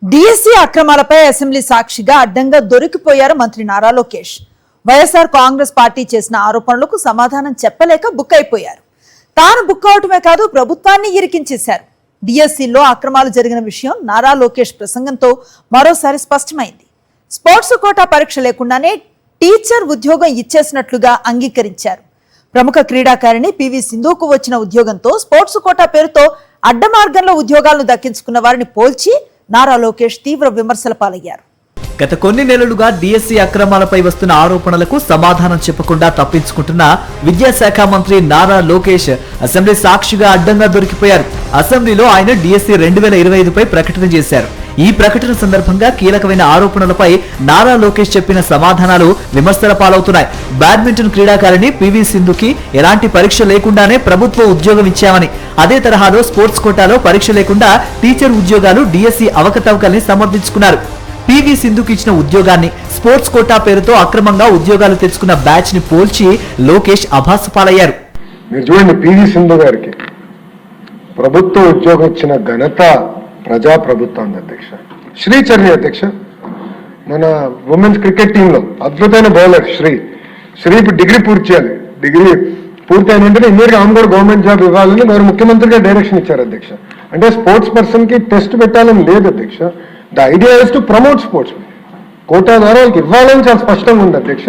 DSC అక్రమాలపై assembly సాక్షిగా అడ్డంగా దొరికిపోయారు మంత్రి నారా లోకేష్. వైఎస్ఆర్ కాంగ్రెస్ పార్టీ చేసిన ఆరోపణలకు సమాధానం చెప్పలేక బుక్ అయిపోయారు. తాను బుక్ అవటమే కాదు, ప్రభుత్వాన్ని ఇరికించేశారు. డిఎస్సిలో అక్రమాలు జరిగిన విషయం నారా లోకేష్ ప్రసంగంతో మరోసారి స్పష్టమైంది. స్పోర్ట్స్ కోటా పరీక్ష లేకుండానే టీచర్ ఉద్యోగం ఇచ్చేసినట్లుగా అంగీకరించారు. ప్రముఖ క్రీడాకారిణి పివి సింధుకు వచ్చిన ఉద్యోగంతో స్పోర్ట్స్ కోటా పేరుతో అడ్డ మార్గంలో ఉద్యోగాలను దక్కించుకున్న వారిని పోల్చి నారా లోకేష్ తీవ్ర విమర్శల పాలయ్యారు. గత కొన్ని నెలలుగా డిఎస్సి అక్రమాలపై వస్తున్న ఆరోపణలకు సమాధానం చెప్పకుండా తప్పించుకుంటున్న విద్యాశాఖ మంత్రి నారా లోకేష్ అసెంబ్లీ సాక్షిగా అడ్డంగా దొరికిపోయారు. అసెంబ్లీలో ఆయన డిఎస్సి 2025పై ప్రకటన చేశారు. ఈ ప్రకటన సందర్భంగా కీలకమైన ఆరోపణలపై నారా లోకేష్ చెప్పిన సమాధానాలు విమర్శల పాలవుతున్నాయి. బ్యాడ్మింటన్ క్రీడాకారిణి పివి సింధుకి ఎలాంటి పరీక్ష లేకుండానే ప్రభుత్వ ఉద్యోగం ఇచ్చామని, అదే తరహాలో స్పోర్ట్స్ కోటాలో పరీక్ష లేకుండా టీచర్ ఉద్యోగాలు డిఎస్సి అవకతవకల్ని సమర్థించుకున్నారు. పివి సింధుకి ఇచ్చిన ఉద్యోగాన్ని స్పోర్ట్స్ కోటా పేరుతో అక్రమంగా ఉద్యోగాలు తెచ్చుకున్న బ్యాచ్ ని పోల్చి లోకేష్ అభాసపాలయ్యారు. మీరు చూడండి, పివి సింధు గారికి ప్రభుత్వ ఉద్యోగం ఇచ్చిన ఘనత ప్రజాప్రభుత్వం అధ్యక్ష. శ్రీచర్య అధ్యక్ష, మన ఉమెన్స్ క్రికెట్ టీంలో అద్భుతమైన బౌలర్ శ్రీ డిగ్రీ పూర్తి చేయాలి. డిగ్రీ పూర్తి అయిన వెంటనే ఇమ్మీడియట్గా ఆమె కూడా గవర్నమెంట్ జాబ్ ఇవ్వాలని వారు ముఖ్యమంత్రిగా డైరెక్షన్ ఇచ్చారు అధ్యక్ష. అంటే స్పోర్ట్స్ పర్సన్ కి టెస్ట్ పెట్టాలని లేదు అధ్యక్ష. The idea is to promote sports. Quota ద్వారా వాళ్ళకి ఇవ్వాలని చాలా స్పష్టంగా ఉంది అధ్యక్ష.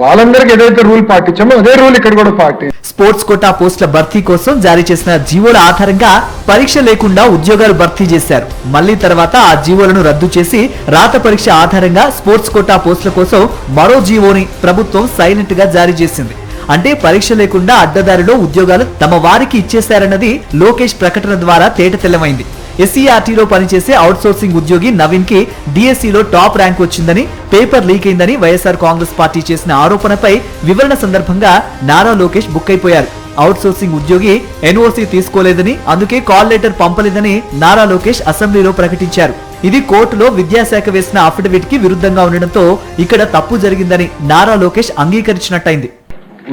వాళ్ళందరికీ ఏదైతే రూల్ పాటించామో అదే రూల్ ఇక్కడ కూడా పాటి. స్పోర్ట్స్ కోటా పోస్టుల భర్తీ కోసం జారీ చేసిన జీవోల ఆధారంగా పరీక్ష లేకుండా ఉద్యోగాలు భర్తీ చేశారు. మళ్లీ తర్వాత ఆ జీవోలను రద్దు చేసి రాత పరీక్ష ఆధారంగా స్పోర్ట్స్ కోటా పోస్టుల కోసం మరో జీవోని ప్రభుత్వం సైలెంట్ గా జారీ చేసింది. అంటే పరీక్ష లేకుండా అడ్డదారిలో ఉద్యోగాలు తమ వారికి ఇచ్చేశారన్నది లోకేష్ ప్రకటన ద్వారా తేటతెల్లమైంది. ఎస్సీఆర్టీలో పనిచేసే అవుట్సోర్సింగ్ ఉద్యోగి నవీన్ కి డిఎస్సిలో టాప్ ర్యాంక్ వచ్చిందని, పేపర్ లీక్ అయిందని వైఎస్ఆర్ కాంగ్రెస్ పార్టీ చేసిన ఆరోపణపై వివరణ సందర్భంగా నారా లోకేష్ బుక్ అయిపోయారు. అవుట్సోర్సింగ్ ఉద్యోగి ఎన్ఓసీ తీసుకోలేదని, అందుకే కాల్ లెటర్ పంపలేదని నారా లోకేష్ అసెంబ్లీలో ప్రకటించారు. ఇది కోర్టులో విద్యాశాఖ వేసిన అఫిడవిట్ కి విరుద్ధంగా ఉండడంతో ఇక్కడ తప్పు జరిగిందని నారా లోకేష్ అంగీకరించినట్టయింది.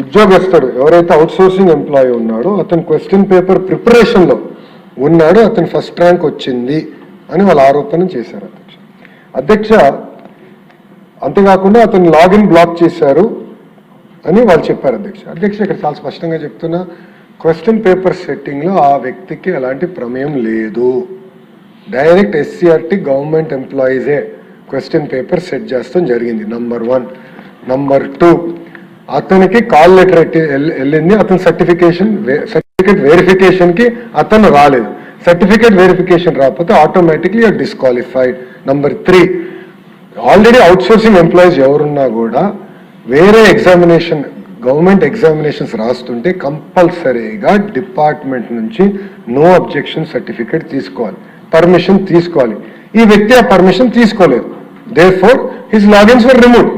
ఉద్యోగస్తుడు ఎవరైతే అవుట్సోర్సింగ్ ఎంప్లాయీ ఉన్నాడో అతను క్వశ్చన్ పేపర్ ప్రిపరేషన్ లో ఉన్నాడు, అతను ఫస్ట్ ర్యాంక్ వచ్చింది అని వాళ్ళు ఆరోపణ చేశారు అధ్యక్ష. అంతేకాకుండా అతను లాగిన్ బ్లాక్ చేశారు అని వాళ్ళు చెప్పారు అధ్యక్ష. ఇక్కడ చాలా స్పష్టంగా చెప్తున్నా, క్వశ్చన్ పేపర్ సెట్టింగ్ లో ఆ వ్యక్తికి ఎలాంటి ప్రమేయం లేదు. డైరెక్ట్ ఎస్సీఆర్టీ గవర్నమెంట్ ఎంప్లాయీసే క్వశ్చన్ పేపర్ సెట్ చేస్తాం జరిగింది. నంబర్ 1. నంబర్ 2, అతనికి కాల్ లెటర్ వెళ్ళింది. అతని సర్టిఫికేట్ వెరిఫికేషన్ కి అతను రాలేదు. సర్టిఫికేట్ వెరిఫికేషన్ రాకపోతే automatically disqualified. Number 3, already outsourcing employees ఎవరున్నా కూడా వేరే ఎగ్జామినేషన్ గవర్నమెంట్ ఎగ్జామినేషన్స్ రాస్తుంటే కంపల్సరీగా డిపార్ట్మెంట్ నుంచి నో అబ్జెక్షన్ సర్టిఫికేట్ తీసుకోవాలి, పర్మిషన్ తీసుకోవాలి. ఈ వ్యక్తి ఆ పర్మిషన్ తీసుకోలేదు. దేర్ఫోర్ హిస్ లాగిన్స్ వర్ రిమూవ్డ్.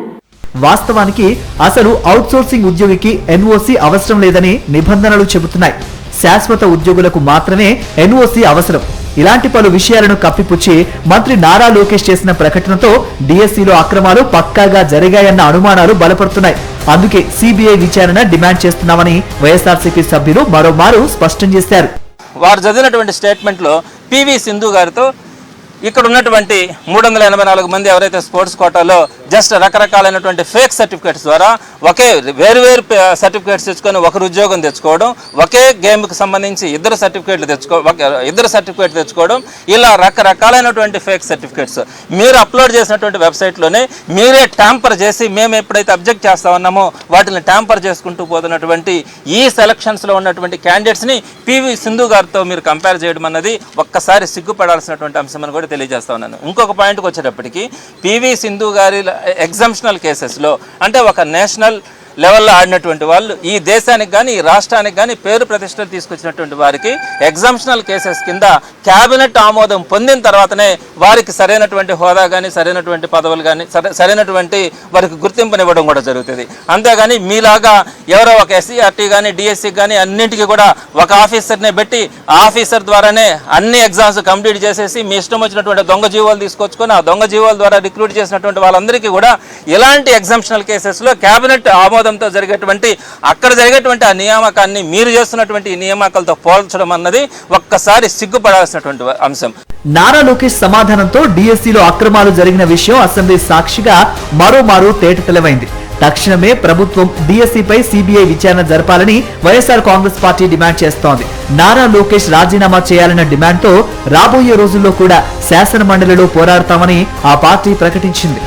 వాస్తవానికి అసలు అవుట్సోర్సింగ్ ఉద్యోగికి ఎన్ఓసి అవసరం లేదని నిబంధనలు చెబుతున్నాయి. శాశ్వత ఉద్యోగులకు మాత్రమే ఎన్ఓసి అవసరం. ఇలాంటి పలు విషయాలను కప్పిపుచ్చి మంత్రి నారా లోకేష్ చేసిన ప్రకటనతో డిఎస్సిలో అక్రమాలు పక్కాగా జరిగాయన్న అనుమానాలు బలపడుతున్నాయి. అందుకే సిబిఐ విచారణ డిమాండ్ చేస్తున్నామని వైఎస్ఆర్సీపీ సభ్యులు మరోమారు స్పష్టం చేశారు. వారు చదివినటువంటి స్టేట్మెంట్ లో పివి సింధు గారితో ఇక్కడ ఉన్నటువంటి 384 మంది ఎవరైతే స్పోర్ట్స్ కోటాలో జస్ట్ రకరకాలైనటువంటి ఫేక్ సర్టిఫికేట్స్ ద్వారా వేరు సర్టిఫికేట్స్ తెచ్చుకొని ఒకరు ఉద్యోగం తెచ్చుకోవడం, ఒకే గేమ్కి సంబంధించి ఇద్దరు సర్టిఫికేట్ తెచ్చుకోవడం, ఇలా రకరకాలైనటువంటి ఫేక్ సర్టిఫికేట్స్ మీరు అప్లోడ్ చేసినటువంటి వెబ్సైట్లోనే మీరే ట్యాంపర్ చేసి మేము ఎప్పుడైతే అబ్జెక్ట్ చేస్తా ఉన్నామో వాటిని ట్యాంపర్ చేసుకుంటూ పోతున్నటువంటి ఈ సెలక్షన్స్లో ఉన్నటువంటి క్యాండిడేట్స్ని పివి సింధు గారితో మీరు కంపేర్ చేయడం అన్నది ఒక్కసారి సిగ్గుపడాల్సినటువంటి అంశం అని కూడా తెలియజేస్తా ఉన్నాను. ఇంకొక పాయింట్కి వచ్చేటప్పటికి పివి సింధు గారి ఎగ్జామ్షనల్ కేసెస్లో అంటే ఒక నేషనల్ లెవెల్లో ఆడినటువంటి వాళ్ళు ఈ దేశానికి కానీ ఈ రాష్ట్రానికి కానీ పేరు ప్రతిష్టలు తీసుకొచ్చినటువంటి వారికి ఎగ్జామ్షనల్ కేసెస్ కింద క్యాబినెట్ ఆమోదం పొందిన తర్వాతనే వారికి సరైనటువంటి హోదా కానీ సరైనటువంటి పదవులు కానీ సరైనటువంటి వారికి గుర్తింపునివ్వడం కూడా జరుగుతుంది. అంతేగాని మీలాగా ఎవరో ఒక ఎస్సీఆర్టీ కానీ డిఎస్సి కానీ అన్నింటికి కూడా ఒక ఆఫీసర్నే పెట్టి ఆ ఆఫీసర్ ద్వారానే అన్ని ఎగ్జామ్స్ కంప్లీట్ చేసేసి మీ ఇష్టం వచ్చినటువంటి దొంగ జీవోలు తీసుకొచ్చుకొని ఆ దొంగ జీవోల ద్వారా రిక్రూట్ చేసినటువంటి వాళ్ళందరికీ కూడా ఇలాంటి ఎగ్జామ్షనల్ కేసెస్లో క్యాబినెట్ ఆమోదం ఆమోదంతో జరిగేటువంటి అక్కడ జరిగేటువంటి ఆ నియామకాన్ని మీరు చేస్తున్నటువంటి ఈ నియామకాలతో పోల్చడం అన్నది ఒక్కసారి సిగ్గుపడాల్సినటువంటి అంశం. నారా లోకేష్ సమాధానంతో డిఎస్సిలో అక్రమాలు జరిగిన విషయం అసెంబ్లీ సాక్షిగా మరోమారు తేటతెల్లమైంది. తక్షణమే ప్రభుత్వం డిఎస్సిపై సిబిఐ విచారణ జరపాలని వైఎస్ఆర్ కాంగ్రెస్ పార్టీ డిమాండ్ చేస్తోంది. నారా లోకేష్ రాజీనామా చేయాలన్న డిమాండ్తో రాబోయే రోజుల్లో కూడా శాసన మండలిలో పోరాడతామని ఆ పార్టీ ప్రకటించింది.